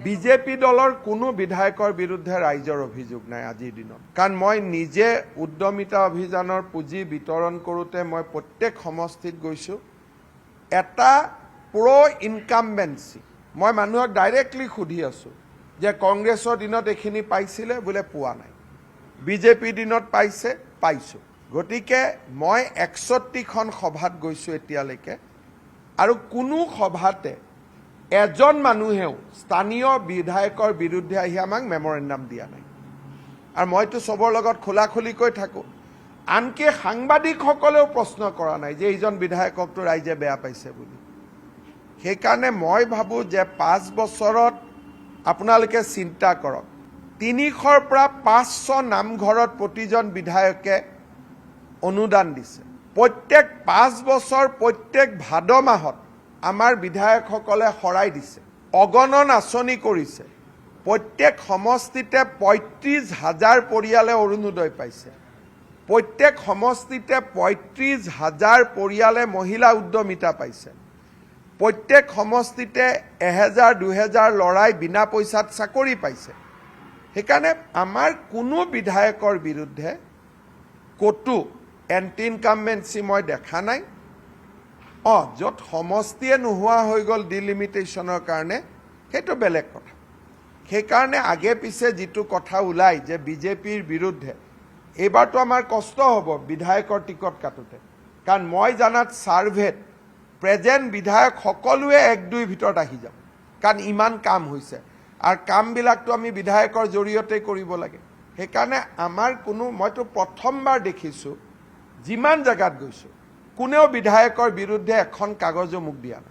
BJP দলৰ কোনো বিধায়কৰ বিৰুদ্ধে ৰাইজৰ অভিযোগ নাই আজিৰ দিনত, কাৰণ মই নিজে উদ্যমিতা অভিযানৰ পুঁজি বিতৰণ কৰোঁতে মই প্ৰত্যেক সমষ্টিত গৈছোঁ। এটা ইনকামবেন্সি মই মানুহক ডাইৰেক্টলি সুধি আছোঁ যে কংগ্ৰেছৰ দিনত এইখিনি পাইছিলে বোলে, পোৱা নাই। বিজেপিৰ দিনত পাইছে, পাইছোঁ। গতিকে মই 61খন সভাত গৈছোঁ এতিয়ালৈকে, আৰু কোনো সভাতে এজন মানুহেও স্থানীয় বিধায়কৰ বিৰুদ্ধে আহি আমাক মেমৰেণ্ডাম দিয়া নাই। আৰু মইতো চবৰ লগত খোলাখুলিকৈ থাকোঁ, আনকি সাংবাদিকসকলেও প্ৰশ্ন কৰা নাই যে এইজন বিধায়ককতো ৰাইজে বেয়া পাইছে বুলি। সেইকাৰণে মই ভাবোঁ যে 5 বছৰত আপোনালোকে চিন্তা কৰক, 300ৰ পৰা 500 নামঘৰত প্ৰতিজন বিধায়কে অনুদান দিছে। প্ৰত্যেক 5 বছৰ প্ৰত্যেক ভাদ মাহত আমাৰ বিধায়কসকলে শৰাই দিছে, অগণন আঁচনি কৰিছে। প্ৰত্যেক সমষ্টিতে 35,000 পৰিয়ালে অৰুণোদয় পাইছে। প্ৰত্যেক সমষ্টিতে 35,000 পৰিয়ালে মহিলা উদ্যমিতা পাইছে। প্ৰত্যেক সমষ্টিতে 1000-2000 ল'ৰাই বিনা পইচাত চাকৰি পাইছে। সেইকাৰণে আমাৰ কোনো বিধায়কৰ বিৰুদ্ধে ক'তো এণ্টি ইনকামবেন্সি মই দেখা নাই। য'ত সমষ্টিয়ে নোহোৱা হৈ গ'ল ডিলিমিটেশ্যনৰ কাৰণে, সেইটো বেলেগ কথা। সেইকাৰণে আগে পিছে যিটো কথা ওলায় যে বিজেপিৰ বিৰুদ্ধে, এইবাৰতো আমাৰ কষ্ট হ'ব বিধায়কৰ টিকট কাটোতে, কাৰণ মই জানাত ছাৰ্ভেত প্ৰেজেণ্ট বিধায়ক সকলোৱে 1-2 ভিতৰত আহি যাব, কাৰণ ইমান কাম হৈছে, আৰু কামবিলাকতো আমি বিধায়কৰ জৰিয়তে কৰিব লাগে। সেইকাৰণে আমাৰ মইতো প্ৰথমবাৰ দেখিছোঁ, যিমান জেগাত গৈছোঁ কোনেও বিধায়কৰ বিৰুদ্ধে এখন কাগজো মোক দিয়া নাই।